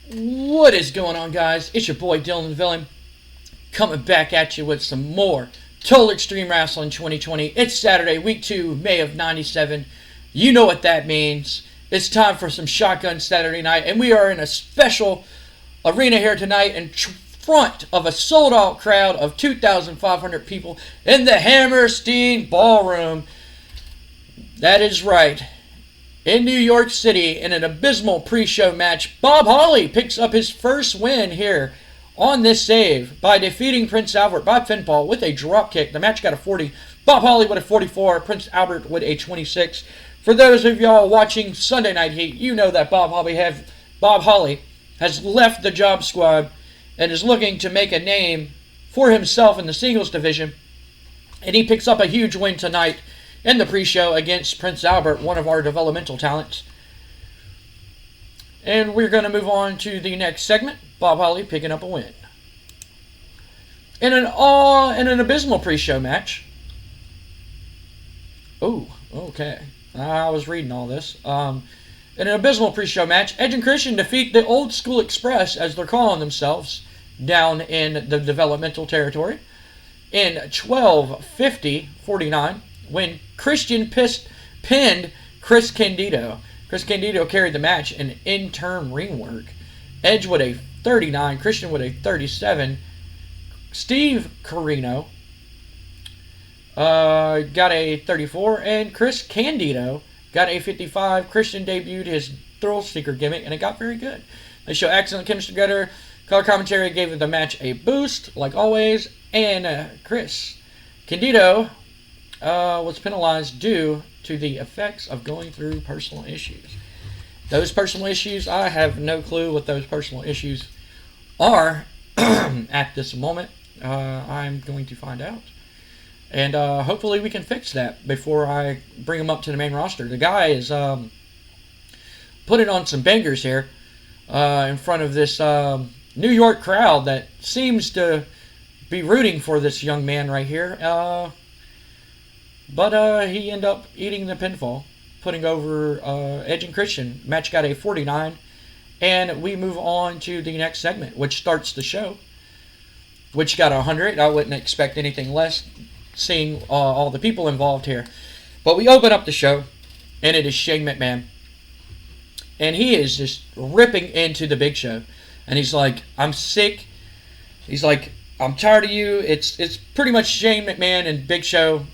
What is going on, guys? It's your boy Dylan the Villain coming back at you with some more Total Extreme Wrestling 2020. It's Saturday, week 2, May of 97. You know what that means. It's time for some Shotgun Saturday Night, and we are in a special arena here tonight in front of a sold-out crowd of 2,500 people in the Hammerstein Ballroom. That is right. In New York City, in an abysmal pre-show match, Bob Holly picks up his first win here on this save by defeating Prince Albert by pinfall with a drop kick. The match got a 40. Bob Holly with a 44. Prince Albert with a 26. For those of y'all watching Sunday Night Heat, you know that Bob Holly has left the Job Squad and is looking to make a name for himself in the singles division. And he picks up a huge win tonight in the pre-show against Prince Albert, one of our developmental talents. And we're going to move on to the next segment. Bob Holly picking up a win. In an abysmal pre-show match. Oh, okay. I was reading all this. In an abysmal pre-show match, Edge and Christian defeat the Old School Express, as they're calling themselves, down in the developmental territory, in 12:50-49. When Christian pinned Chris Candido. Chris Candido carried the match in in-turn ring work. Edge with a 39, Christian with a 37. Steve Corino got a 34, and Chris Candido got a 55. Christian debuted his Thrill Seeker gimmick, and it got very good. They show excellent chemistry together. Color commentary gave the match a boost, like always, and Chris Candido was penalized due to the effects of going through personal issues. Those personal issues, I have no clue what those personal issues are at this moment. I'm going to find out. And hopefully we can fix that before I bring him up to the main roster. The guy is putting on some bangers here in front of this New York crowd that seems to be rooting for this young man right here. But he ended up eating the pinfall, putting over Edge and Christian. Match got a 49. And we move on to the next segment, which starts the show, which got a 100. I wouldn't expect anything less, seeing all the people involved here. But we open up the show, and it is Shane McMahon. And he is just ripping into the Big Show. And he's like, I'm sick. He's like, I'm tired of you. It's pretty much Shane McMahon and Big Show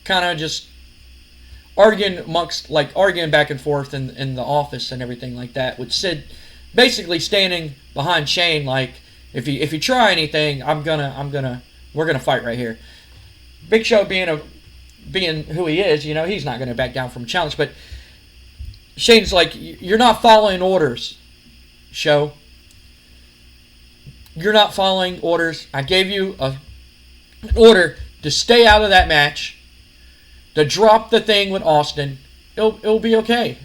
kind of just arguing back and forth in the office and everything like that, with Sid basically standing behind Shane like, if you try anything, we're gonna fight right here. Big Show being who he is, he's not gonna back down from a challenge, but Shane's like, you're not following orders, Show. You're not following orders. I gave you an order to stay out of that match, to drop the thing with Austin. It'll be okay,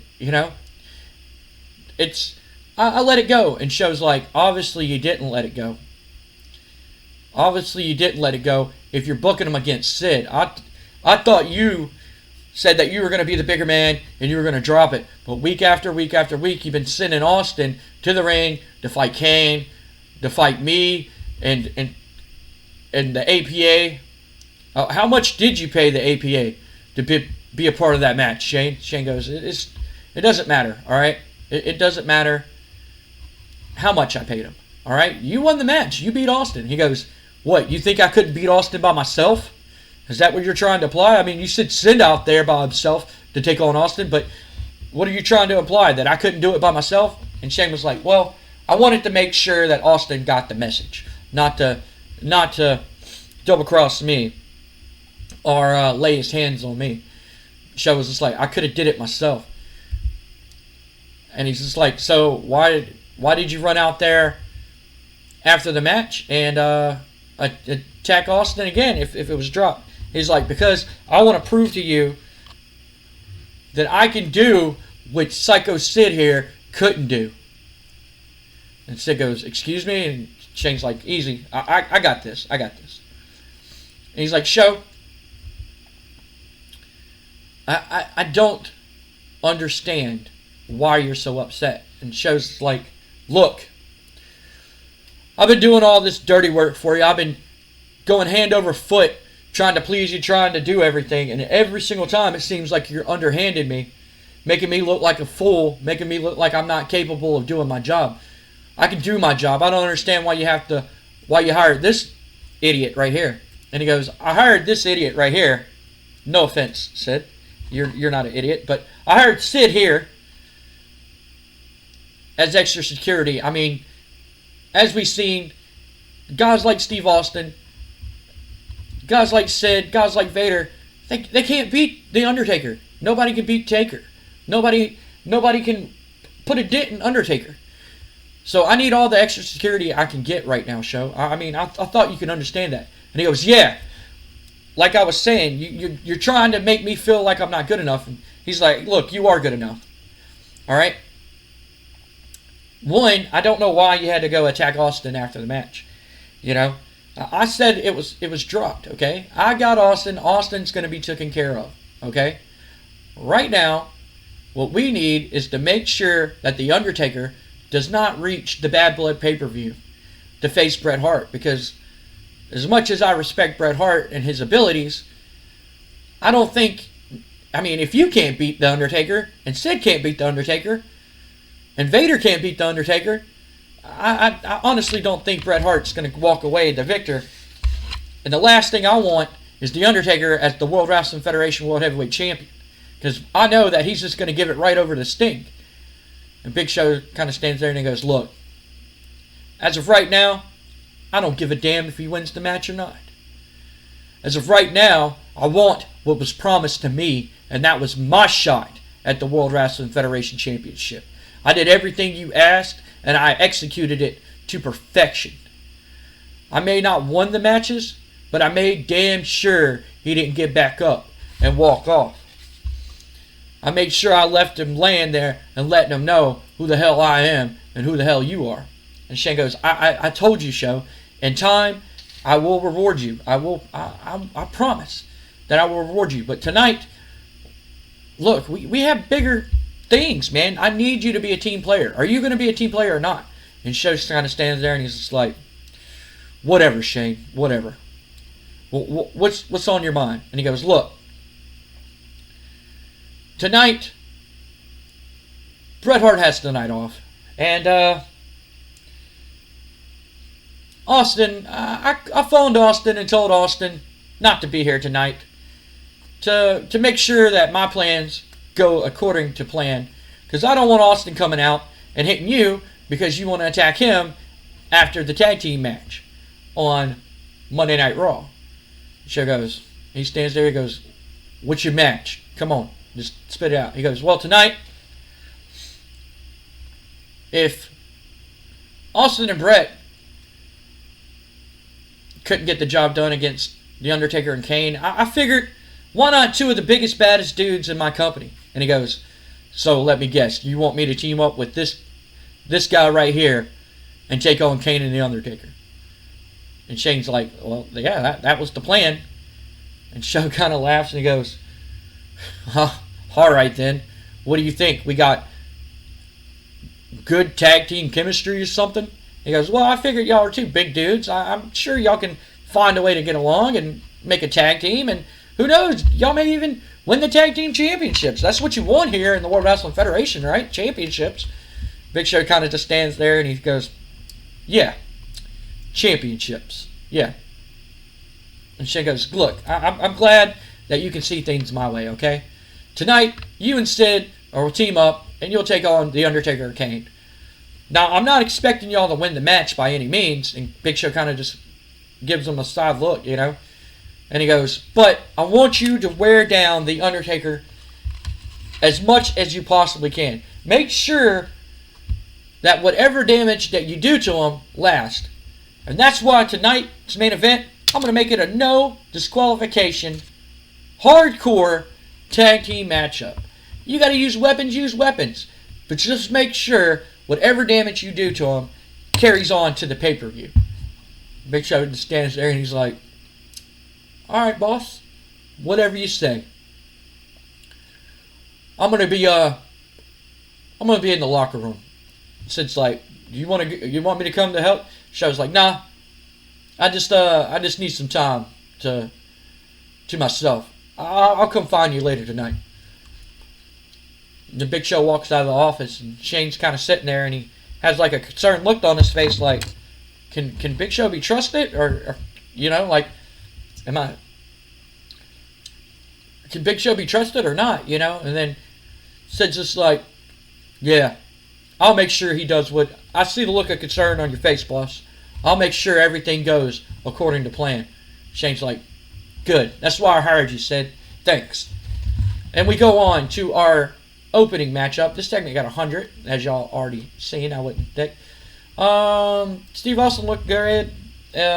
I let it go. And Show's like, obviously you didn't let it go. Obviously you didn't let it go if you're booking him against Sid. I thought you said that you were going to be the bigger man and you were going to drop it. But week after week after week, you've been sending Austin to the ring to fight Kane, to fight me, and the APA. How much did you pay the APA to be a part of that match, Shane? Shane goes, it doesn't matter, all right? It doesn't matter how much I paid him, all right? You won the match. You beat Austin. He goes, what, you think I couldn't beat Austin by myself? Is that what you're trying to imply? I mean, you said Sid out there by himself to take on Austin, but what are you trying to imply, that I couldn't do it by myself? And Shane was like, well, I wanted to make sure that Austin got the message, not to double-cross me or lay his hands on me. Show was just like, I could have did it myself. And he's just like, so why did you run out there after the match and attack Austin again if it was dropped? He's like, because I want to prove to you that I can do what Psycho Sid here couldn't do. And Sid goes, excuse me? And Shane's like, easy, I got this. And he's like, Show, I don't understand why you're so upset. And Show's like, look, I've been doing all this dirty work for you. I've been going hand over foot, trying to please you, trying to do everything. And every single time it seems like you're underhanded me, making me look like a fool, making me look like I'm not capable of doing my job. I can do my job. I don't understand why you hired this idiot right here. And he goes, I hired this idiot right here. No offense, Sid. You're not an idiot. But I hired Sid here as extra security. I mean, as we've seen, guys like Steve Austin, guys like Sid, guys like Vader, they can't beat The Undertaker. Nobody can beat Taker. Nobody can put a dent in Undertaker. So I need all the extra security I can get right now, show. I mean, I thought you could understand that. And he goes, yeah. Like I was saying, you're trying to make me feel like I'm not good enough. And he's like, look, you are good enough. All right? One, I don't know why you had to go attack Austin after the match. You know? I said it was dropped, okay? I got Austin. Austin's going to be taken care of, okay? Right now, what we need is to make sure that The Undertaker does not reach the Bad Blood pay-per-view to face Bret Hart, because as much as I respect Bret Hart and his abilities, I don't think, I mean, if you can't beat The Undertaker, and Sid can't beat The Undertaker, and Vader can't beat The Undertaker, I honestly don't think Bret Hart's going to walk away the victor. And the last thing I want is The Undertaker as the World Wrestling Federation World Heavyweight Champion, because I know that he's just going to give it right over to Sting. And Big Show kind of stands there and he goes, look, as of right now, I don't give a damn if he wins the match or not. As of right now, I want what was promised to me, and that was my shot at the World Wrestling Federation Championship. I did everything you asked, and I executed it to perfection. I may not won the matches, but I made damn sure he didn't get back up and walk off. I made sure I left him laying there and letting him know who the hell I am and who the hell you are. And Shane goes, I told you, Show. In time, I will reward you. I promise that I will reward you. But tonight, look, we have bigger things, man. I need you to be a team player. Are you going to be a team player or not? And Show kind of stands there and he's just like, whatever, Shane, whatever. What's on your mind? And he goes, look, tonight, Bret Hart has the night off. And, Austin, I phoned Austin and told Austin not to be here tonight. To make sure that my plans go according to plan. Because I don't want Austin coming out and hitting you because you want to attack him after the tag team match on Monday Night Raw. Show goes, he stands there, he goes, what's your match? Come on. Just spit it out. He goes, well, tonight, if Austin and Bret couldn't get the job done against The Undertaker and Kane, I figured, why not two of the biggest, baddest dudes in my company? And he goes, so let me guess, you want me to team up with this guy right here and take on Kane and The Undertaker? And Shane's like, well, yeah, that was the plan. And Show kind of laughs and he goes, all right then. What do you think? We got good tag team chemistry or something? He goes, well, I figured y'all are two big dudes. I'm sure y'all can find a way to get along and make a tag team. And who knows? Y'all may even win the tag team championships. That's what you want here in the World Wrestling Federation, right? Championships. Big Show kind of just stands there and he goes, yeah, championships. Yeah. And Shane goes, look, I'm glad that you can see things my way, okay? Tonight, you and Sid will team up and you'll take on The Undertaker and Kane. Now, I'm not expecting y'all to win the match by any means. And Big Show kind of just gives him a side look, you know. And he goes, but I want you to wear down The Undertaker as much as you possibly can. Make sure that whatever damage that you do to him lasts. And that's why tonight's main event, I'm going to make it a no disqualification, hardcore tag team matchup. You got to use weapons. But just make sure whatever damage you do to him carries on to the pay-per-view. Big Show just stands there and he's like, all right, boss, whatever you say. I'm gonna be in the locker room. Sid's like, you want me to come to help? Show's like, nah, I just need some time to myself. I'll come find you later tonight. The Big Show walks out of the office, and Shane's kind of sitting there, and he has like a concerned look on his face, like, can Big Show be trusted, or like, can Big Show be trusted or not, And then Sid's just like, yeah, I'll make sure he does what, I see the look of concern on your face, boss. I'll make sure everything goes according to plan. Shane's like, good. That's why I hired you, Sid. Thanks. And we go on to our opening matchup. This segment got 100, as y'all already seen, I wouldn't think. Steve Austin looked good.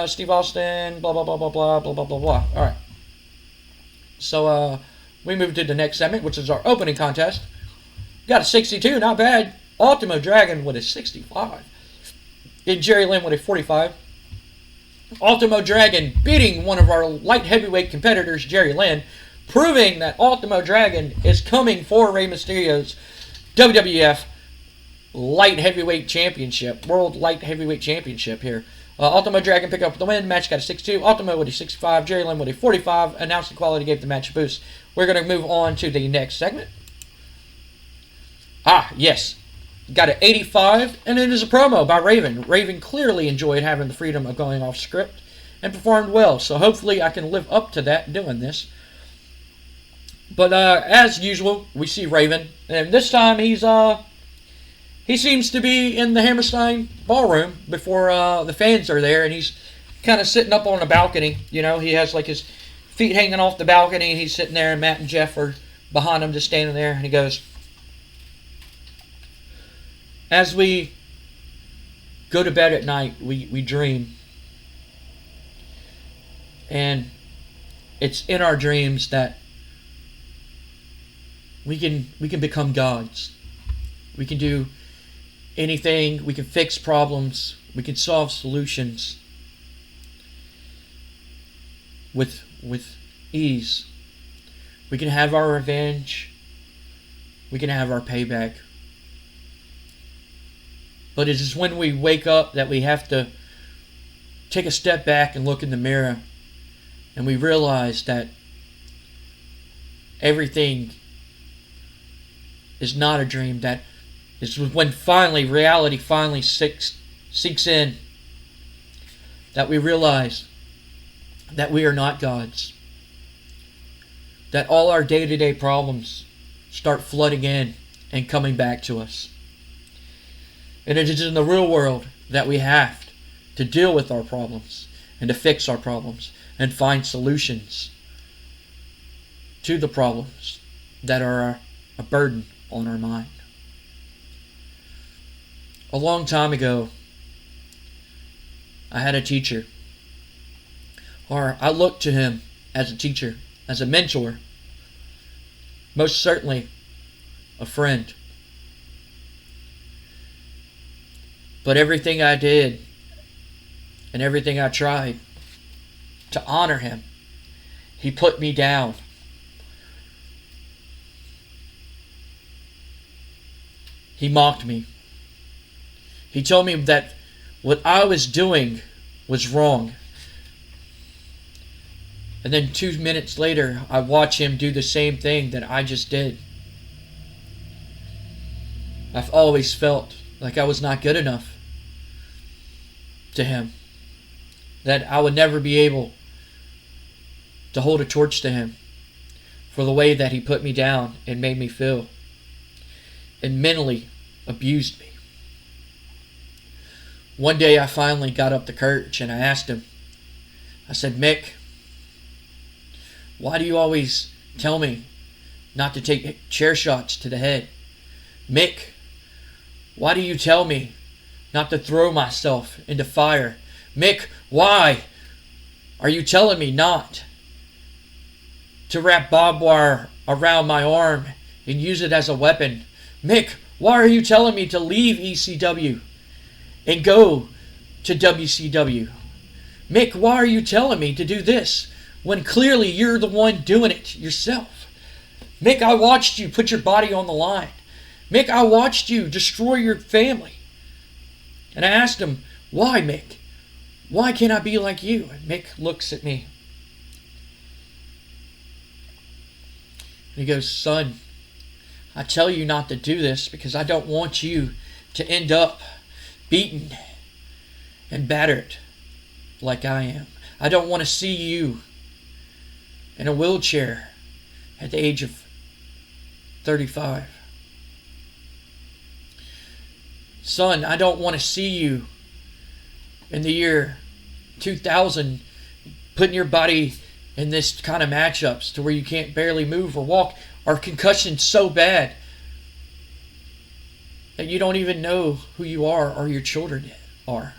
Steve Austin, blah, blah, blah, blah, blah, blah, blah, blah, blah. All right. So, we move to the next segment, which is our opening contest. Got a 62, not bad. Ultimo Dragon with a 65. And Jerry Lynn with a 45. Ultimo Dragon beating one of our light heavyweight competitors, Jerry Lynn, proving that Ultimo Dragon is coming for Rey Mysterio's WWF Light Heavyweight Championship, World Light Heavyweight Championship here. Ultimo Dragon picked up the win. Match got a 62. Ultimo with a 65. Jerry Lynn with a 45. Announced equality gave the match a boost. We're going to move on to the next segment. Yes. Got an 85, and it is a promo by Raven. Raven clearly enjoyed having the freedom of going off script and performed well, so hopefully I can live up to that doing this. But as usual, we see Raven, and this time he seems to be in the Hammerstein ballroom before the fans are there, and he's kind of sitting up on a balcony. He has like his feet hanging off the balcony, and he's sitting there, and Matt and Jeff are behind him just standing there, and he goes, as we go to bed at night, we dream. And it's in our dreams that we can become gods. We can do anything. We can fix problems. We can solve solutions with ease. We can have our revenge. We can have our payback. But it is when we wake up that we have to take a step back and look in the mirror, and we realize that everything is not a dream. That is when reality finally sinks in, that we realize that we are not gods. That all our day-to-day problems start flooding in and coming back to us. And it is in the real world that we have to deal with our problems and to fix our problems and find solutions to the problems that are a burden on our mind. A long time ago, I had a teacher, or I looked to him as a teacher, as a mentor, most certainly a friend. But everything I did and everything I tried to honor him, he put me down. He mocked me. He told me that what I was doing was wrong. And then 2 minutes later, I watch him do the same thing that I just did. I've always felt like I was not good enough to him. That I would never be able to hold a torch to him for the way that he put me down and made me feel and mentally abused me. One day I finally got up the courage and I asked him, I said, Mick, why do you always tell me not to take chair shots to the head? Mick, why do you tell me not to throw myself into fire? Mick, why are you telling me not to wrap barbed wire around my arm and use it as a weapon? Mick, why are you telling me to leave ECW and go to WCW? Mick, why are you telling me to do this when clearly you're the one doing it yourself? Mick, I watched you put your body on the line. Mick, I watched you destroy your family. And I asked him, why, Mick? Why can't I be like you? And Mick looks at me. And he goes, son, I tell you not to do this because I don't want you to end up beaten and battered like I am. I don't want to see you in a wheelchair at the age of 35. Son, I don't want to see you in the year 2000 putting your body in this kind of matchups to where you can't barely move or walk, or concussion so bad that you don't even know who you are or your children are.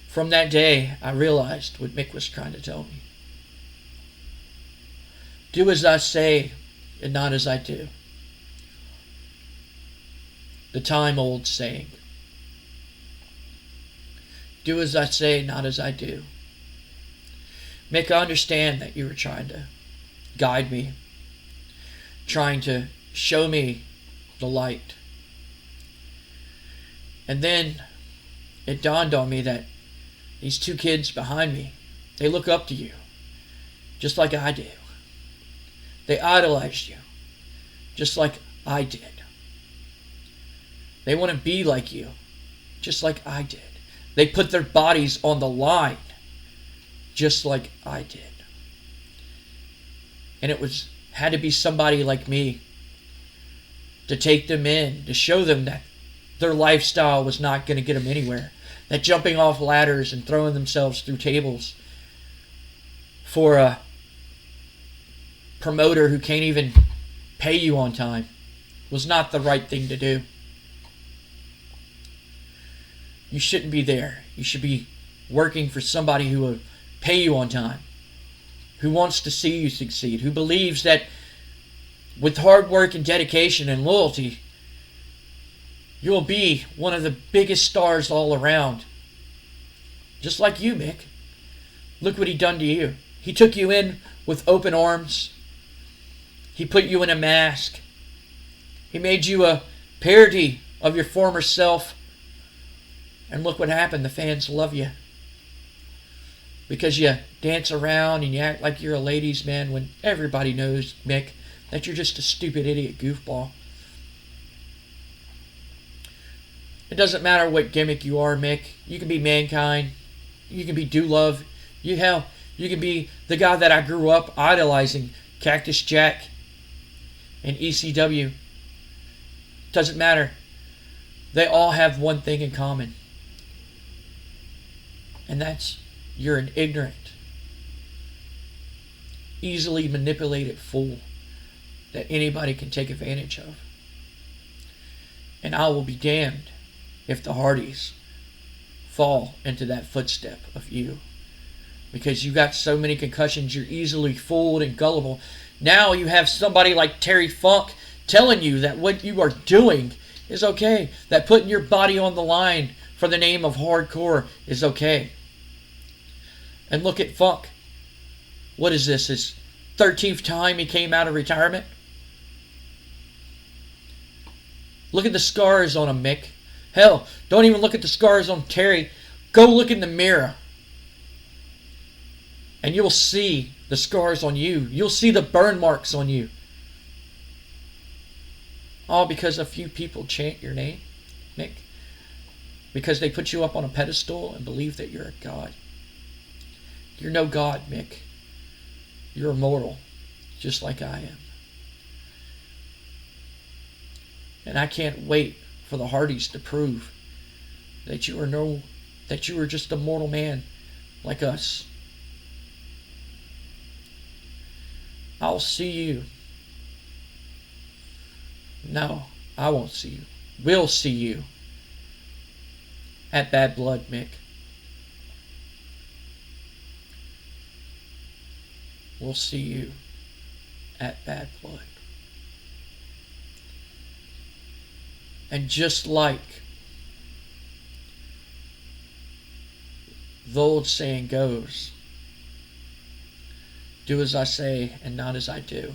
From that day, I realized what Mick was trying to tell me. Do as I say and not as I do. The time-old saying. Do as I say, not as I do. Mick, I understand that you were trying to guide me, trying to show me the light. And then it dawned on me that these two kids behind me, they look up to you, just like I do. They idolized you, just like I did. They want to be like you, just like I did. They put their bodies on the line, just like I did. And it had to be somebody like me to take them in, to show them that their lifestyle was not going to get them anywhere. That jumping off ladders and throwing themselves through tables for a promoter who can't even pay you on time was not the right thing to do. You shouldn't be there. You should be working for somebody who will pay you on time, who wants to see you succeed, who believes that with hard work and dedication and loyalty, you'll be one of the biggest stars all around. Just like you, Mick. Look what he done to you. He took you in with open arms. He put you in a mask. He made you a parody of your former self. And look what happened. The fans love you. Because you dance around and you act like you're a ladies' man when everybody knows, Mick, that you're just a stupid idiot goofball. It doesn't matter what gimmick you are, Mick. You can be Mankind. You can be Do Love. You can be the guy that I grew up idolizing, Cactus Jack and ECW. Doesn't matter. They all have one thing in common. And that's you're an ignorant, easily manipulated fool that anybody can take advantage of. And I will be damned if the Hardys fall into that footstep of you. Because you got so many concussions, you're easily fooled and gullible. Now you have somebody like Terry Funk telling you that what you are doing is okay. That putting your body on the line for the name of hardcore is okay. And look at Funk. What is this? His 13th time he came out of retirement? Look at the scars on him, Mick. Hell, don't even look at the scars on Terry. Go look in the mirror. And you'll see the scars on you. You'll see the burn marks on you. All because a few people chant your name, Mick. Because they put you up on a pedestal and believe that you're a god. You're no god, Mick. You're immortal, just like I am. And I can't wait for the Hardys to prove that you are just a mortal man like us. I'll see you. No, I won't see you. We'll see you at Bad Blood, Mick. We'll see you at Bad Blood. And just like the old saying goes, do as I say and not as I do.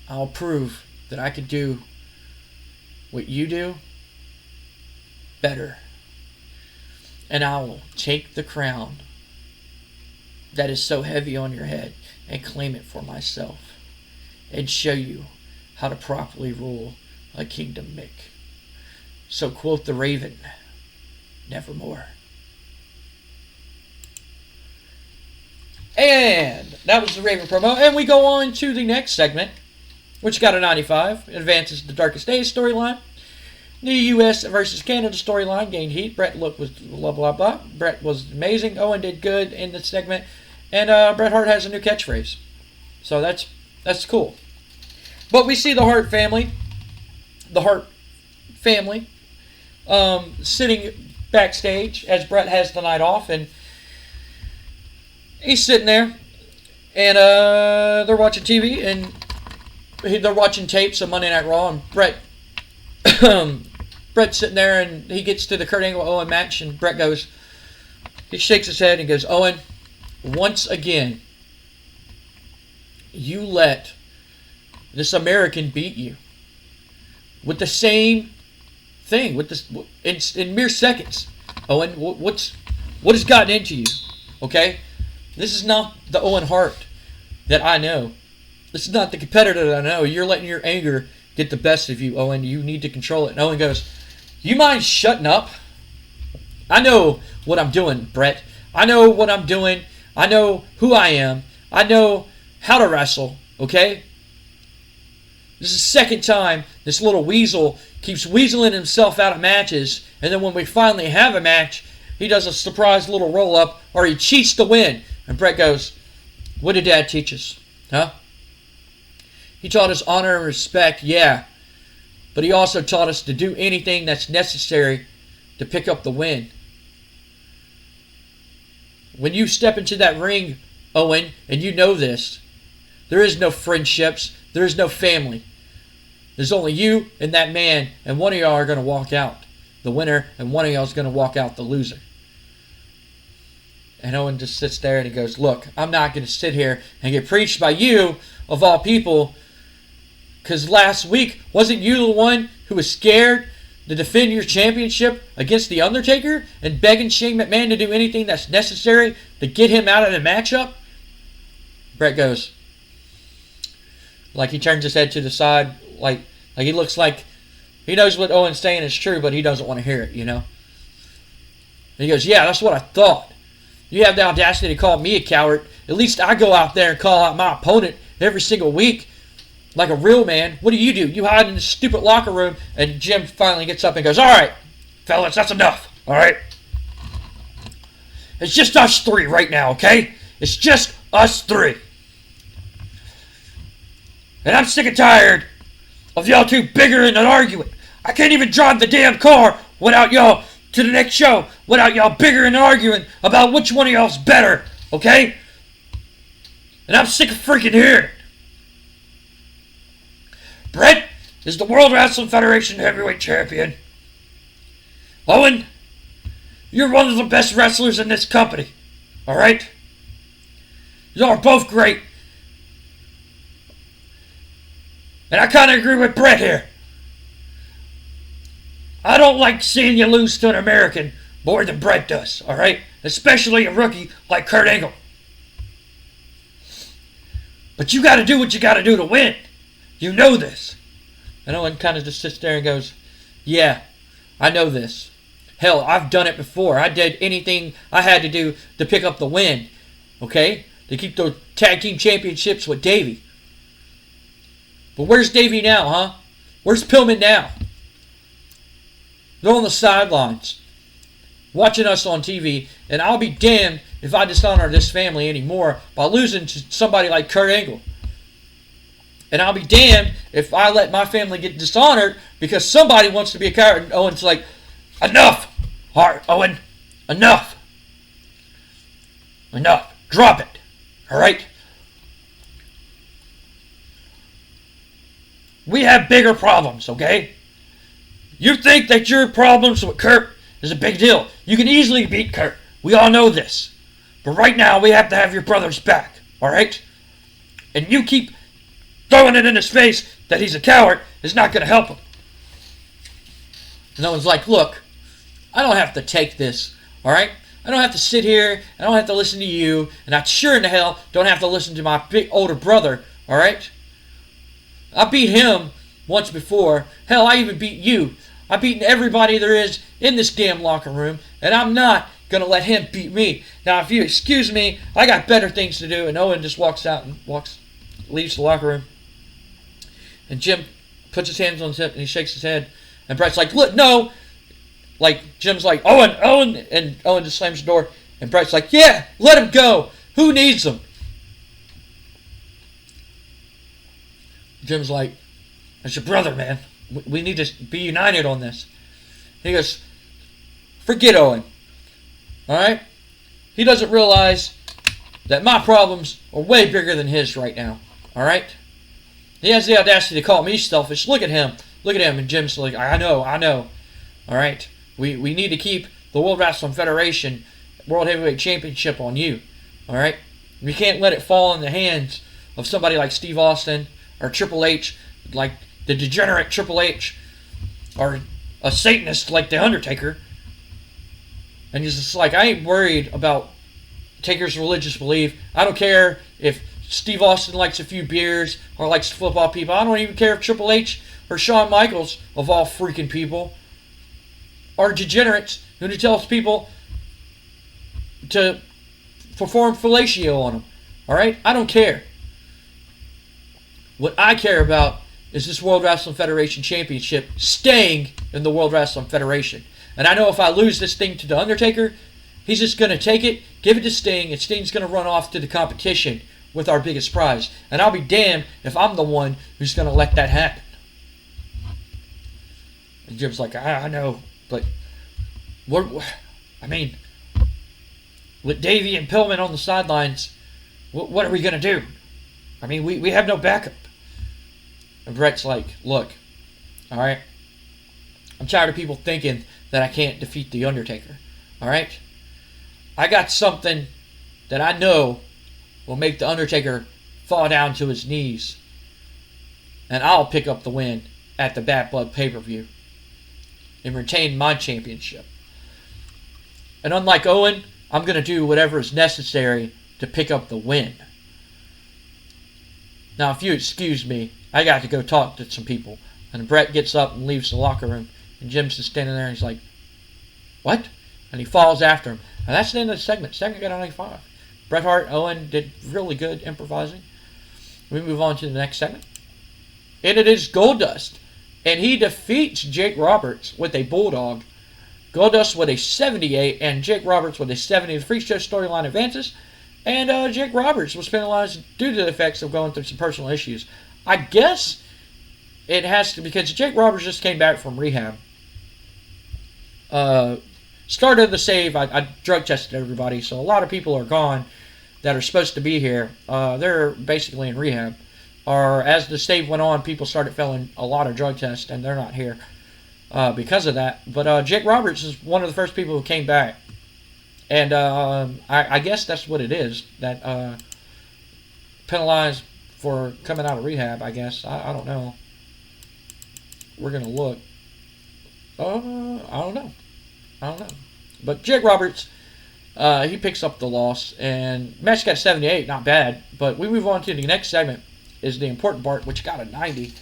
I'll prove that I can do what you do better. And I will take the crown that is so heavy on your head and claim it for myself and show you how to properly rule a kingdom, Mick. So quote the Raven, nevermore. And that was the Raven promo. And we go on to the next segment, which got a 95. It advances the Darkest Days storyline. The U.S. versus Canada storyline gained heat. Bret looked was blah, blah, blah. Bret was amazing. Owen did good in the segment. And Bret Hart has a new catchphrase. So that's cool. But we see the Hart family. The Hart family. Sitting backstage as Bret has the night off. And he's sitting there. And they're watching TV. And they're watching tapes of Monday Night Raw. And Bret's sitting there, and he gets to the Kurt Angle Owen match, and Bret goes, he shakes his head and goes, Owen, once again, you let this American beat you with the same thing, with this in mere seconds. Owen, what has gotten into you? Okay, this is not the Owen Hart that I know. This is not the competitor that I know. You're letting your anger get the best of you, Owen. You need to control it. And Owen goes, you mind shutting up? I know what I'm doing, Bret. I know what I'm doing. I know who I am. I know how to wrestle, okay? This is the second time this little weasel keeps weaseling himself out of matches, and then when we finally have a match, he does a surprise little roll-up, or he cheats to win. And Bret goes, what did Dad teach us? Huh? He taught us honor and respect, yeah. But he also taught us to do anything that's necessary to pick up the win. When you step into that ring, Owen, and you know this, there is no friendships, there is no family. There's only you and that man, and one of y'all are going to walk out the winner, and one of y'all is going to walk out the loser. And Owen just sits there and he goes, look, I'm not going to sit here and get preached by you, of all people, because last week, wasn't you the one who was scared to defend your championship against The Undertaker and begging Shane McMahon to do anything that's necessary to get him out of the matchup? Bret goes, like he turns his head to the side, like he looks like he knows what Owen's saying is true, but he doesn't want to hear it, you know? And he goes, yeah, that's what I thought. You have the audacity to call me a coward. At least I go out there and call out my opponent every single week. Like a real man. What do? You hide in this stupid locker room, and Jim finally gets up and goes, all right, fellas, that's enough, all right? It's just us three right now, okay? It's just us three. And I'm sick and tired of y'all two bickering and arguing. I can't even drive the damn car without y'all to the next show, without y'all bickering and arguing about which one of y'all's better, okay? And I'm sick of freaking hearing it. Bret is the World Wrestling Federation Heavyweight Champion. Owen, you're one of the best wrestlers in this company. Alright? Y'all are both great. And I kind of agree with Bret here. I don't like seeing you lose to an American more than Bret does. Alright? Especially a rookie like Kurt Angle. But you got to do what you got to do to win. You know this. And Owen kind of just sits there and goes, yeah, I know this. Hell, I've done it before. I did anything I had to do to pick up the win. Okay? To keep the tag team championships with Davey. But where's Davey now, huh? Where's Pillman now? They're on the sidelines. Watching us on TV. And I'll be damned if I dishonor this family anymore by losing to somebody like Kurt Angle. And I'll be damned if I let my family get dishonored because somebody wants to be a coward. And Owen's like, enough, Owen. Enough. Enough. Drop it. All right? We have bigger problems, okay? You think that your problems with Kurt is a big deal. You can easily beat Kurt. We all know this. But right now, we have to have your brother's back, all right? And you keep throwing it in his face that he's a coward is not going to help him. And Owen's like, look, I don't have to take this, all right? I don't have to sit here. I don't have to listen to you. And I sure in the hell don't have to listen to my big older brother, all right? I beat him once before. Hell, I even beat you. I've beaten everybody there is in this damn locker room, and I'm not going to let him beat me. Now, if you excuse me, I got better things to do. And Owen just walks out and leaves the locker room. And Jim puts his hands on his hip and he shakes his head. And Bret's like, look, no. Like, Jim's like, Owen. And Owen just slams the door. And Bret's like, yeah, let him go. Who needs him? Jim's like, that's your brother, man. We need to be united on this. He goes, forget Owen. Alright? He doesn't realize that my problems are way bigger than his right now. Alright? He has the audacity to call me selfish. Look at him. Look at him. And Jim's like, I know. Alright? We need to keep the World Wrestling Federation World Heavyweight Championship on you. Alright? We can't let it fall in the hands of somebody like Steve Austin or Triple H, like the degenerate Triple H, or a Satanist like the Undertaker. And he's just like, I ain't worried about Taker's religious belief. I don't care if Steve Austin likes a few beers or likes football people. I don't even care if Triple H or Shawn Michaels, of all freaking people, are degenerates who tells people to perform fellatio on them. Alright? I don't care. What I care about is this World Wrestling Federation Championship staying in the World Wrestling Federation. And I know if I lose this thing to The Undertaker, he's just going to take it, give it to Sting, and Sting's going to run off to the competition with our biggest prize. And I'll be damned if I'm the one who's going to let that happen. And Jim's like, I know, but with Davey and Pillman on the sidelines, what are we going to do? I mean, we have no backup. And Bret's like, look, alright, I'm tired of people thinking that I can't defeat The Undertaker. Alright? I got something that I know will make The Undertaker fall down to his knees. And I'll pick up the win at the Bad Blood pay-per-view and retain my championship. And unlike Owen, I'm going to do whatever is necessary to pick up the win. Now, if you excuse me, I got to go talk to some people. And Bret gets up and leaves the locker room. And Jim's just standing there and he's like, what? And he falls after him. And that's the end of the segment. Segment got only 5. Bret Hart, Owen did really good improvising. We move on to the next segment. And it is Goldust. And he defeats Jake Roberts with a Bulldog. Goldust with a 78 and Jake Roberts with a 70. The Freak Show storyline advances. And Jake Roberts was penalized due to the effects of going through some personal issues. I guess it has to, because Jake Roberts just came back from rehab. Started the save. I drug tested everybody, so a lot of people are gone that are supposed to be here. They're basically in rehab. Or as the save went on, people started failing a lot of drug tests, and they're not here because of that. But Jake Roberts is one of the first people who came back. And I guess that's what it is. That penalized for coming out of rehab, I guess. I don't know. We're going to look. I don't know. But Jake Roberts, he picks up the loss. And match got 78, not bad. But we move on to the next segment, is the important part, which got a 90.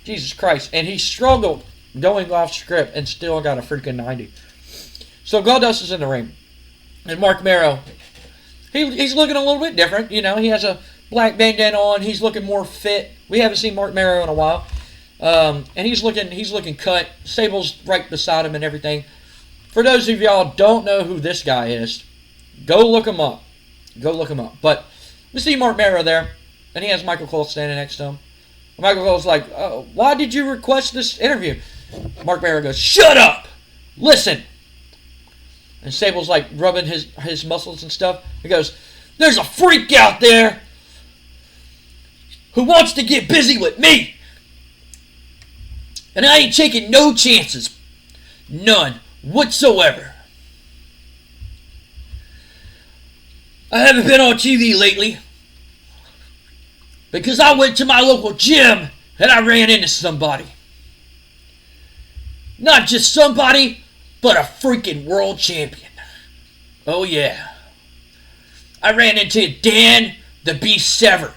Jesus Christ. And he struggled going off script and still got a freaking 90. So Goldust is in the ring. And Mark Marrow, he's looking a little bit different. You know, he has a black bandana on. He's looking more fit. We haven't seen Mark Marrow in a while. And he's looking cut. Sable's right beside him and everything. For those of y'all don't know who this guy is, go look him up. But we see Mark Marrow there, and he has Michael Cole standing next to him. And Michael Cole's like, why did you request this interview? Mark Marrow goes, shut up! Listen! And Sable's like rubbing his muscles and stuff. He goes, there's a freak out there who wants to get busy with me. And I ain't taking no chances. None whatsoever. I haven't been on TV lately because I went to my local gym and I ran into somebody. Not just somebody, but a freaking world champion. Oh yeah. I ran into Dan the Beast Severn.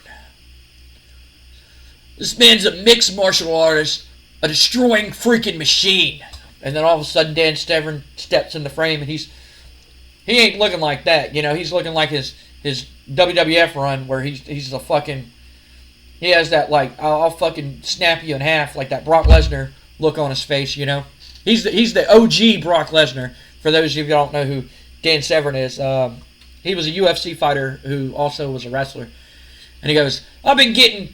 This man's a mixed martial artist, a destroying freaking machine. And then all of a sudden Dan Severn steps in the frame and he ain't looking like that. You know, he's looking like his WWF run where he's a fucking, he has that like, I'll fucking snap you in half, like that Brock Lesnar look on his face, you know. He's the OG Brock Lesnar. For those of you who don't know who Dan Severn is, he was a UFC fighter who also was a wrestler. And he goes, I've been getting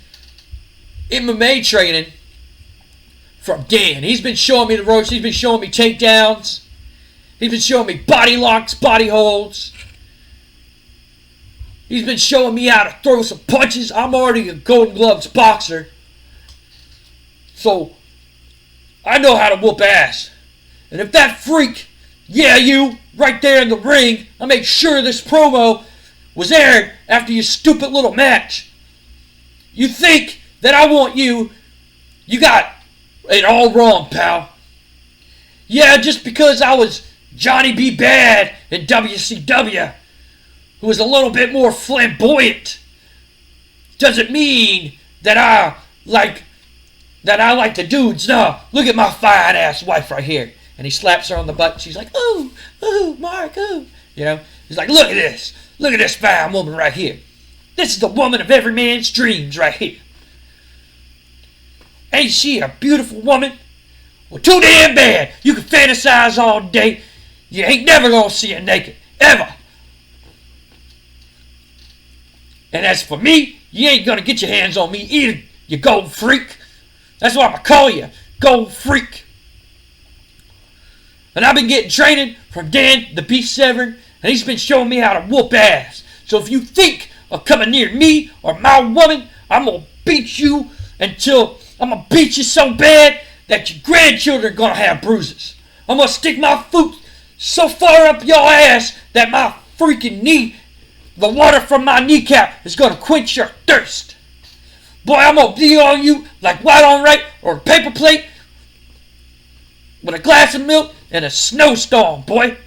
MMA training from Dan. He's been showing me the ropes. He's been showing me takedowns. He's been showing me body locks, body holds. He's been showing me how to throw some punches. I'm already a Golden Gloves boxer. So, I know how to whoop ass. And if that freak, yeah, you, right there in the ring, I made sure this promo was aired after your stupid little match. You think that I want you, you got it all wrong, pal. Yeah, just because I was Johnny B. Bad in WCW, who was a little bit more flamboyant, doesn't mean that I like the dudes. No, look at my fine ass wife right here. And he slaps her on the butt. And she's like, ooh, Mark, ooh. You know, he's like, look at this fine woman right here. This is the woman of every man's dreams right here. Ain't she a beautiful woman? Well, too damn bad. You can fantasize all day. You ain't never gonna see her naked, ever. And as for me, you ain't gonna get your hands on me either, you gold freak. That's what I'm gonna call you, gold freak. And I've been getting training from Dan the Beast Severn, and he's been showing me how to whoop ass. So if you think of coming near me or my woman, I'm gonna beat you until I'm gonna beat you so bad that your grandchildren are gonna have bruises. I'm gonna stick my foot so far up your ass that my freaking knee, the water from my kneecap, is gonna quench your thirst. Boy, I'm gonna be on you like white on right or a paper plate with a glass of milk and a snowstorm, boy.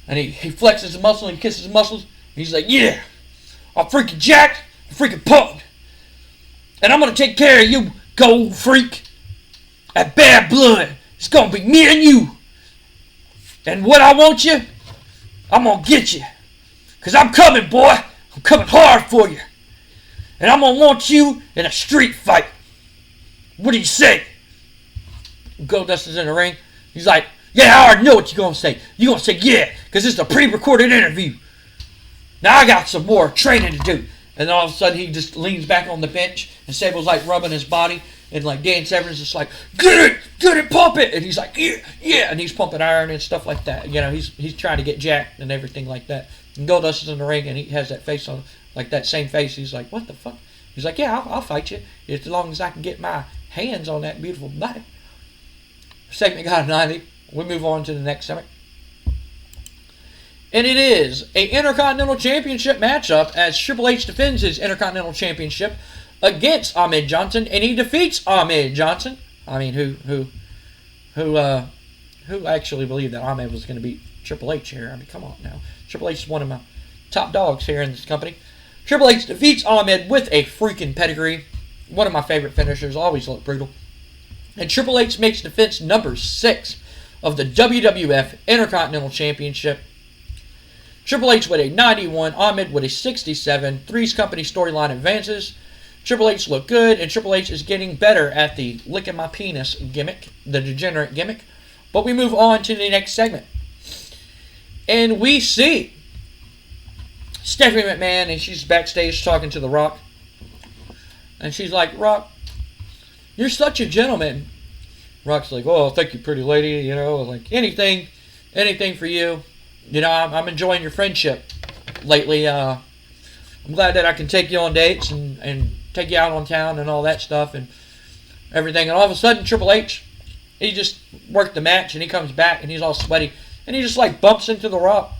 And he flexes his muscle and kisses his muscles. He's like, yeah, I'm freaking jacked, I'm freaking pumped. And I'm gonna take care of you, gold freak. That bad blood, it's gonna be me and you. And what I want you, I'm gonna get you. Cause I'm coming, boy. I'm coming hard for you. And I'm gonna want you in a street fight. What do you say? Goldust is in the ring. He's like, yeah, I already know what you're gonna say. You're gonna say, yeah, because this is a pre-recorded interview. Now I got some more training to do. And then all of a sudden he just leans back on the bench and Sable's like rubbing his body. And like Dan Severn's just like, get it, pump it. And he's like, yeah. And he's pumping iron and stuff like that. You know, he's trying to get jacked and everything like that. And Goldust is in the ring and he has that face on, like that same face. He's like, what the fuck? He's like, yeah, I'll fight you as long as I can get my hands on that beautiful body. Segment got a 90. We move on to the next segment. And it is a Intercontinental Championship matchup as Triple H defends his Intercontinental Championship against Ahmed Johnson, and he defeats Ahmed Johnson. I mean, who actually believed that Ahmed was going to beat Triple H here? I mean, come on now. Triple H is one of my top dogs here in this company. Triple H defeats Ahmed with a freaking pedigree. One of my favorite finishers, always look brutal. And Triple H makes defense number 6 of the WWF Intercontinental Championship. Triple H with a 91, Ahmed with a 67. Three's Company storyline advances. Triple H looked good, and Triple H is getting better at the licking my penis gimmick, the degenerate gimmick. But we move on to the next segment. And we see Stephanie McMahon, and she's backstage talking to The Rock. And she's like, Rock, you're such a gentleman. Rock's like, oh, thank you, pretty lady. You know, like anything for you. You know, I'm enjoying your friendship lately. I'm glad that I can take you on dates and take you out on town and all that stuff and everything. And all of a sudden, Triple H, he just worked the match and he comes back and he's all sweaty. And he just like bumps into The Rock.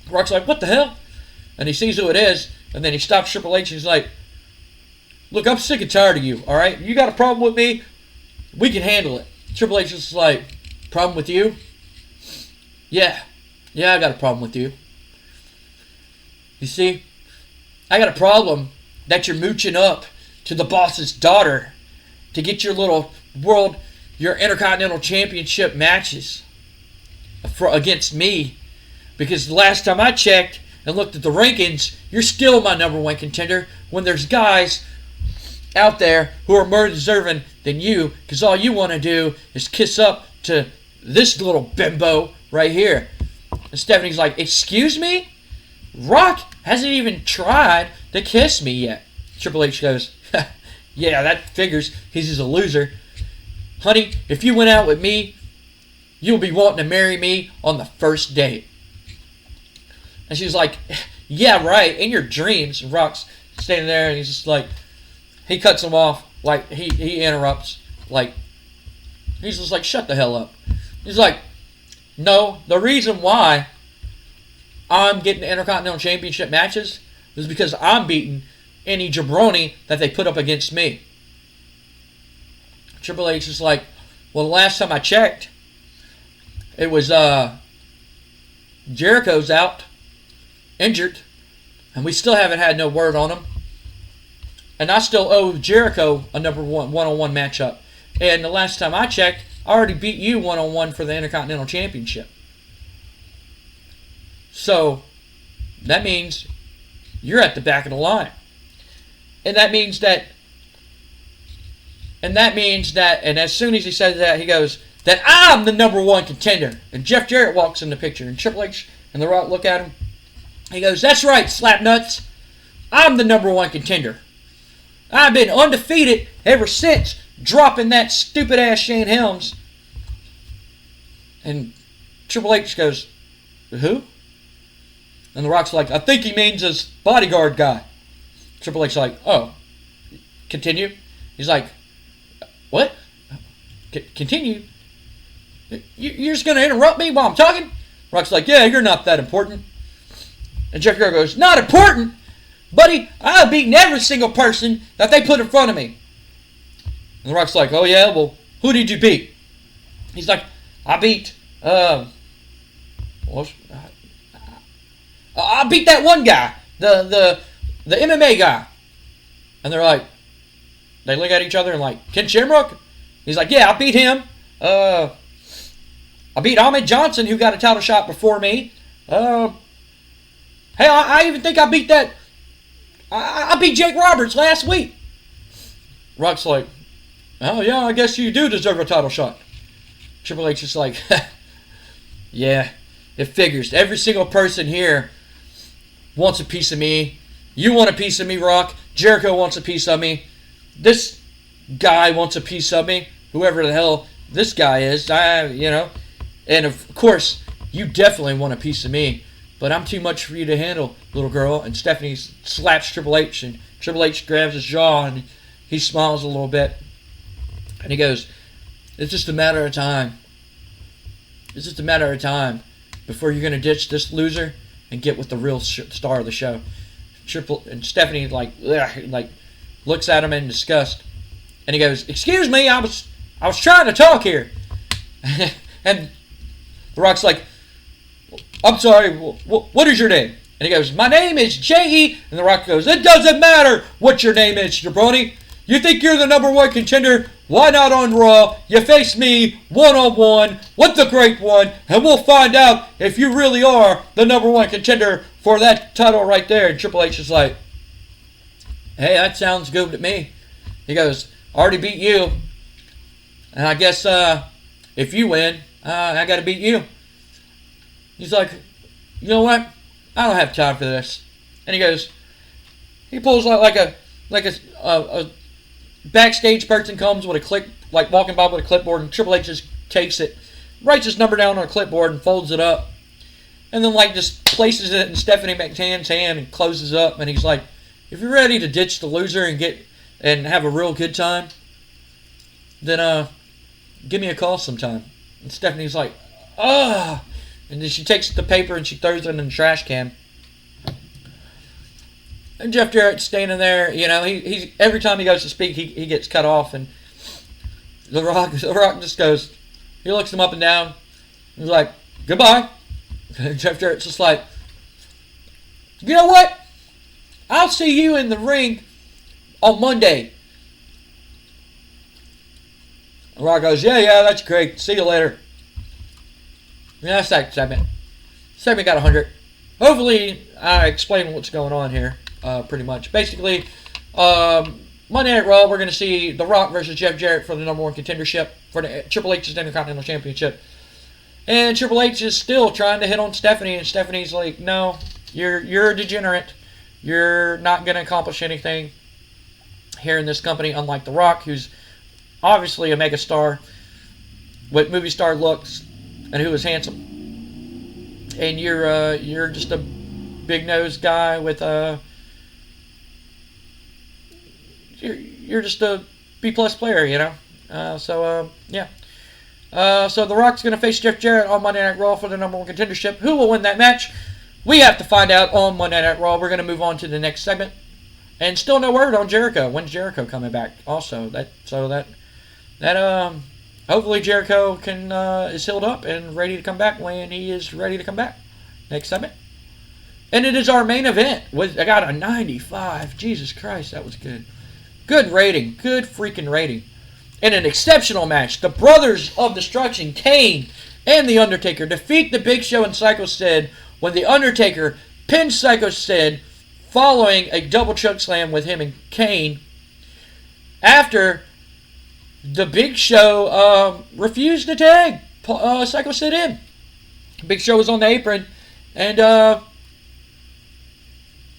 Rock's like, what the hell? And he sees who it is. And then he stops Triple H and he's like, look, I'm sick and tired of you, all right? You got a problem with me? We can handle it. Triple H is like, problem with you? Yeah, I got a problem with you. You see, I got a problem that you're mooching up to the boss's daughter to get your your Intercontinental Championship matches against me. Because the last time I checked and looked at the rankings, you're still my number one contender when there's guys out there who are more deserving than you, because all you want to do is kiss up to this little bimbo right here. And Stephanie's like, excuse me? Rock hasn't even tried to kiss me yet. Triple H goes, yeah, that figures. He's just a loser. Honey, if you went out with me, you'll be wanting to marry me on the first date. And she's like, yeah, right, in your dreams. And Rock's standing there, and he's just like, he cuts him off, like, he interrupts, like, he's just like, shut the hell up. He's like, no, the reason why I'm getting Intercontinental Championship matches is because I'm beating any jabroni that they put up against me. Triple H is like, well, the last time I checked, it was Jericho's out, injured, and we still haven't had no word on him. And I still owe Jericho a number one-on-one matchup. And the last time I checked, I already beat you one-on-one for the Intercontinental Championship. So, that means you're at the back of the line. And that means that, and as soon as he says that, he goes, that I'm the number one contender. And Jeff Jarrett walks in the picture, and Triple H and The Rock look at him. He goes, that's right, slapnuts. I'm the number one contender. I've been undefeated ever since dropping that stupid-ass Shane Helms. And Triple H goes, who? And The Rock's like, I think he means his bodyguard guy. Triple H's like, oh, continue? He's like, what? Continue? You're just going to interrupt me while I'm talking? Rock's like, yeah, you're not that important. And Jeff Jarrett goes, not important? Buddy, I've beaten every single person that they put in front of me. And The Rock's like, oh yeah, well, who did you beat? He's like, I beat, I beat that one guy, the MMA guy. And they're like, they look at each other and like, Ken Shamrock? He's like, yeah, I beat him. I beat Ahmed Johnson, who got a title shot before me. Hey, I even think I beat that. I beat Jake Roberts last week. Rock's like, oh yeah, I guess you do deserve a title shot. Triple H is like, yeah, it figures. Every single person here wants a piece of me. You want a piece of me, Rock. Jericho wants a piece of me. This guy wants a piece of me. Whoever the hell this guy is, And of course, you definitely want a piece of me. But I'm too much for you to handle, little girl. And Stephanie slaps Triple H, and Triple H grabs his jaw, and he smiles a little bit. And he goes, it's just a matter of time. It's just a matter of time before you're going to ditch this loser and get with the real star of the show. And Stephanie looks at him in disgust. And he goes, excuse me, I was trying to talk here. And The Rock's like, I'm sorry, what is your name? And he goes, my name is J.E. And The Rock goes, it doesn't matter what your name is, jabroni. You think you're the number one contender? Why not on Raw? You face me one-on-one with the Great One, and we'll find out if you really are the number one contender for that title right there. And Triple H is like, hey, that sounds good to me. He goes, I already beat you. And I guess if you win, I got to beat you. He's like, you know what? I don't have time for this. And he pulls out like a backstage person comes with a clip, like walking by with a clipboard, and Triple H just takes it, writes his number down on a clipboard and folds it up, and then just places it in Stephanie McMahon's hand and closes up. And he's like, if you're ready to ditch the loser and have a real good time, then give me a call sometime. And Stephanie's like, ah. And then she takes the paper and she throws it in the trash can. And Jeff Jarrett's standing there, he's every time he goes to speak, he gets cut off. And The Rock just goes, he looks him up and down. He's like, goodbye. And Jeff Jarrett's just like, you know what? I'll see you in the ring on Monday. The Rock goes, yeah, that's great. See you later. Yeah, that's that segment. Segment got 100. Hopefully, I explain what's going on here, pretty much. Basically, Monday Night Raw, we're going to see The Rock versus Jeff Jarrett for the number one contendership for the Triple H's Intercontinental Championship. And Triple H is still trying to hit on Stephanie, and Stephanie's like, no, you're a degenerate. You're not going to accomplish anything here in this company, unlike The Rock, who's obviously a megastar with movie star looks and who is handsome. And you're just a big nose guy with you're just a B+ player, you know. Yeah. So The Rock's gonna face Jeff Jarrett on Monday Night Raw for the number one contendership. Who will win that match? We have to find out on Monday Night Raw. We're gonna move on to the next segment, and still no word on Jericho. When's Jericho coming back? Also, hopefully Jericho is healed up and ready to come back when he is ready to come back. Next segment. And it is our main event. I got a 95. Jesus Christ, that was good. Good rating. Good freaking rating. In an exceptional match, the Brothers of Destruction, Kane and The Undertaker, defeat the Big Show and Psycho Sid when The Undertaker pins Psycho Sid following a double choke slam with him and Kane after the Big Show refused to tag Psycho Sid in. Big Show was on the apron, and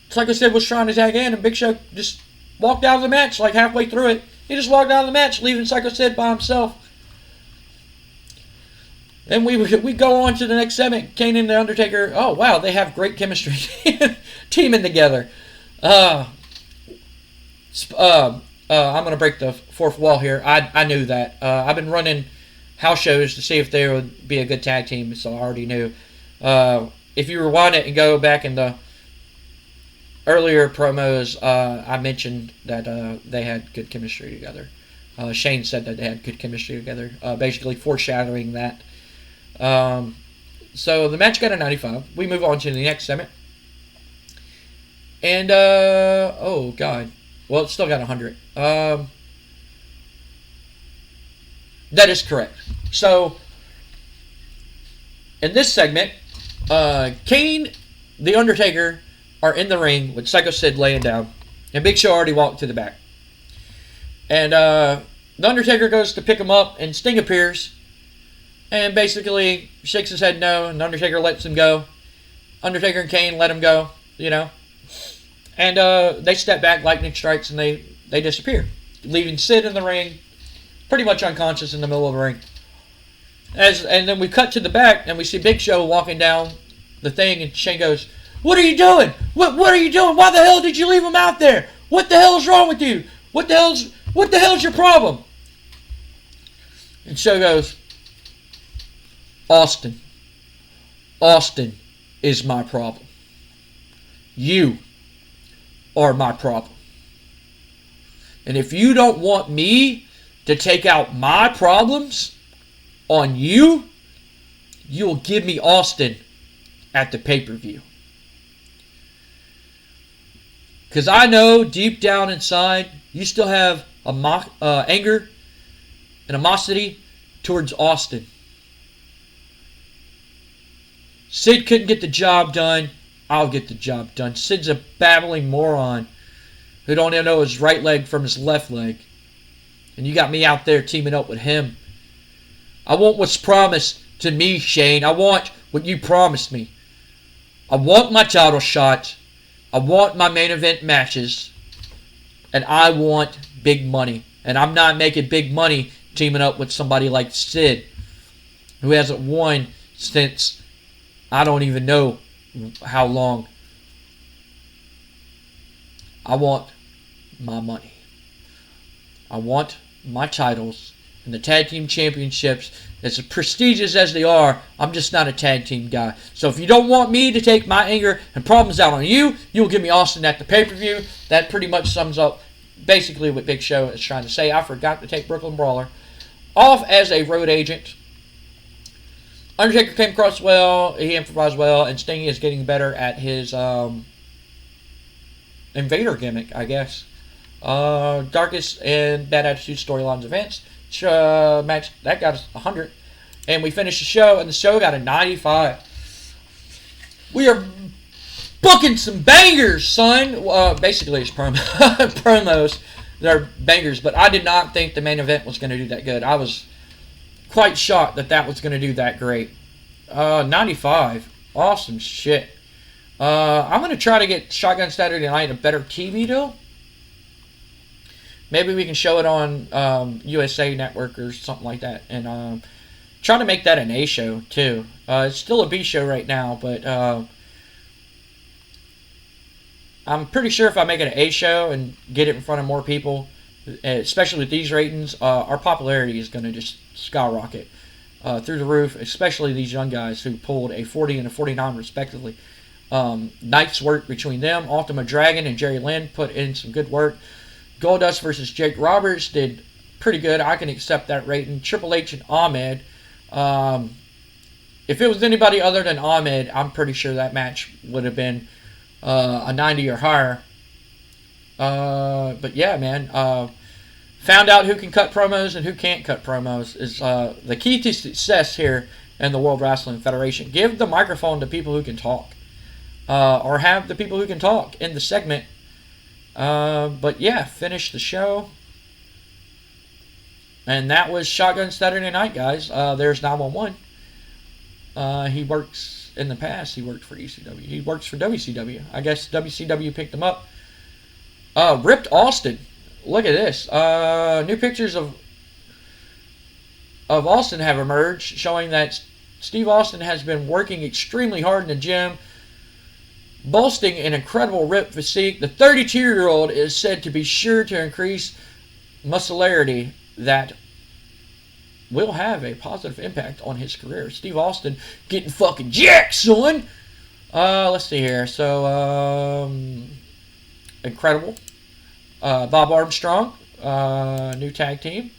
Psycho Sid was trying to tag in, and Big Show just walked out of the match like halfway through it. He just walked out of the match, leaving Psycho Sid by himself. And we go on to the next segment. Kane and The Undertaker. Oh, wow, they have great chemistry teaming together. I'm going to break the fourth wall here. I knew that. I've been running house shows to see if they would be a good tag team, so I already knew. If you rewind it and go back in the earlier promos, I mentioned that they had good chemistry together. Shane said that they had good chemistry together, basically foreshadowing that. So the match got a 95. We move on to the next segment. And, oh, God. Well, it still got 100. That is correct. So, in this segment, Kane, The Undertaker are in the ring with Psycho Sid laying down. And Big Show already walked to the back. And The Undertaker goes to pick him up, and Sting appears. And basically shakes his head no, and The Undertaker lets him go. Undertaker and Kane let him go, you know. And they step back, lightning strikes, and they disappear, leaving Sid in the ring, pretty much unconscious in the middle of the ring. And then we cut to the back, and we see Big Show walking down the thing, and Shane goes, "What are you doing? What are you doing? Why the hell did you leave him out there? What the hell is wrong with you? What the hell's your problem?" And Show goes, Austin is my problem. You are my problem. And if you don't want me to take out my problems on you, you'll give me Austin at the pay-per-view. Because I know deep down inside, you still have anger and animosity towards Austin. Sid couldn't get the job done. I'll get the job done. Sid's a babbling moron who don't even know his right leg from his left leg. And you got me out there teaming up with him. I want what's promised to me, Shane. I want what you promised me. I want my title shots. I want my main event matches. And I want big money. And I'm not making big money teaming up with somebody like Sid, who hasn't won since I don't even know how long. I want my money. I want my titles and the tag team championships. As prestigious as they are, I'm just not a tag team guy. So if you don't want me to take my anger and problems out on you, you'll give me Austin at the pay-per-view. That pretty much sums up basically what Big Show is trying to say. I forgot to take Brooklyn Brawler. off as a road agent. Undertaker came across well, he improvised well, and Sting is getting better at his Invader gimmick, I guess. Darkest and Bad Attitude storylines events. Match that got us 100. And we finished the show, and the show got a 95. We are booking some bangers, son. Basically, it's promos. They're bangers, but I did not think the main event was going to do that good. I was quite shocked that was going to do that great. 95. Awesome shit. I'm going to try to get Shotgun Saturday Night a better TV deal. Maybe we can show it on USA Network or something like that. And try to make that an A show, too. It's still a B show right now, but I'm pretty sure if I make it an A show and get it in front of more people, especially with these ratings, our popularity is going to just skyrocket through the roof, especially these young guys who pulled a 40 and a 49 respectively. Night's work between them. Ultima Dragon and Jerry Lynn put in some good work. Goldust versus Jake Roberts did pretty good. I can accept that rating. Triple H and Ahmed. If it was anybody other than Ahmed, I'm pretty sure that match would have been a 90 or higher. But yeah, man. Found out who can cut promos and who can't cut promos is the key to success here in the World Wrestling Federation. Give the microphone to people who can talk. Or have the people who can talk in the segment. But yeah, finish the show. And that was Shotgun Saturday Night, guys. There's 911. He works in the past. He worked for ECW. He works for WCW. I guess WCW picked him up. Ripped Austin. Look at this. New pictures of Austin have emerged, showing that Steve Austin has been working extremely hard in the gym, boasting an incredible ripped physique. The 32-year-old is said to be sure to increase muscularity that will have a positive impact on his career. Steve Austin getting fucking jacked, son. Let's see here. So, incredible. Bob Armstrong, new tag team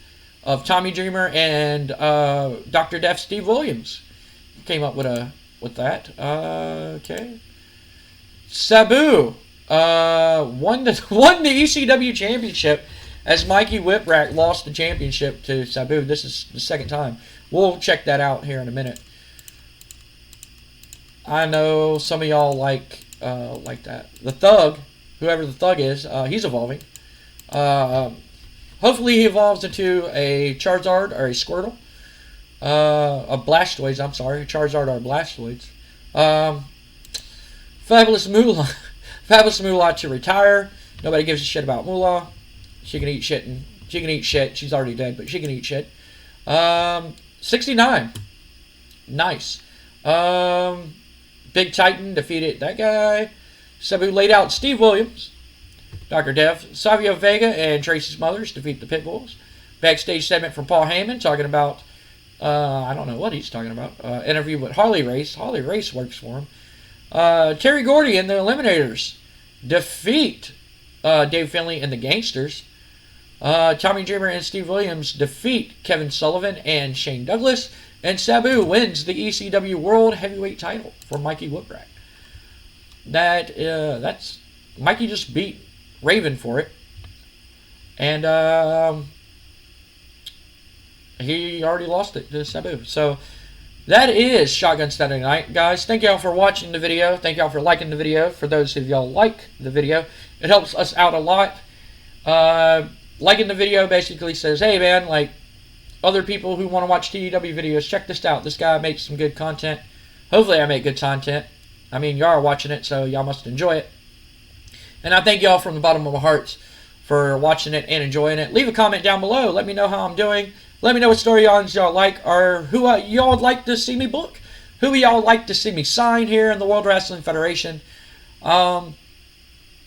of Tommy Dreamer and Dr. Death Steve Williams came up with that. Okay. Sabu won the ECW championship as Mikey Whipwreck lost the championship to Sabu. This is the second time. We'll check that out here in a minute. I know some of y'all like that. The Thug, whoever the Thug is, he's evolving. Hopefully he evolves into a Charizard or a Squirtle. A Blastoise, I'm sorry. Charizard or Blastoise. Fabulous Moolah to retire. Nobody gives a shit about Moolah. She can eat shit. She's already dead, but she can eat shit. 69. Nice. Big Titan defeated that guy. Sabu laid out Steve Williams. Dr. Dev, Savio Vega, and Tracy Smothers defeat the Pitbulls. Backstage segment from Paul Heyman talking about, I don't know what he's talking about. Interview with Harley Race. Harley Race works for him. Terry Gordy and the Eliminators defeat Dave Finlay and the Gangsters. Tommy Dreamer and Steve Williams defeat Kevin Sullivan and Shane Douglas. And Sabu wins the ECW World Heavyweight Title for Mikey Whipwreck. That's Mikey just beat Raven for it. And he already lost it to Sabu. So that is Shotgun Saturday Night, guys. Thank y'all for watching the video. Thank y'all for liking the video. For those of y'all like the video, it helps us out a lot. Liking the video basically says, hey man, like other people who want to watch TEW videos, check this out. This guy makes some good content. Hopefully I make good content. I mean, y'all are watching it, so y'all must enjoy it. And I thank y'all from the bottom of my heart for watching it and enjoying it. Leave a comment down below. Let me know how I'm doing. Let me know what storylines y'all like, or who y'all would like to see me book. Who y'all like to see me sign here in the World Wrestling Federation.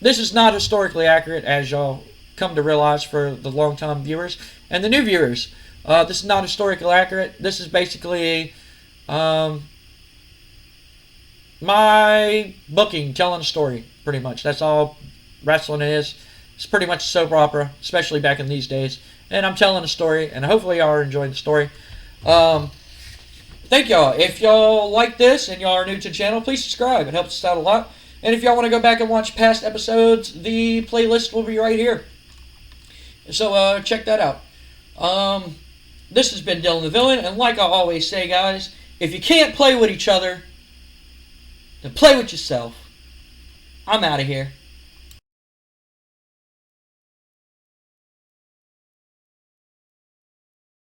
This is not historically accurate, as y'all come to realize for the long-time viewers and the new viewers. This is not historically accurate. This is basically my booking, telling a story, pretty much. That's all wrestling is. It's pretty much a soap opera, especially back in these days. and I'm telling a story, and hopefully y'all are enjoying the story. Thank y'all. If y'all like this and y'all are new to the channel, please subscribe. It helps us out a lot. And if y'all want to go back and watch past episodes, the playlist will be right here. So check that out. This has been Dylan the Villain, and like I always say, guys, if you can't play with each other, then play with yourself. I'm out of here.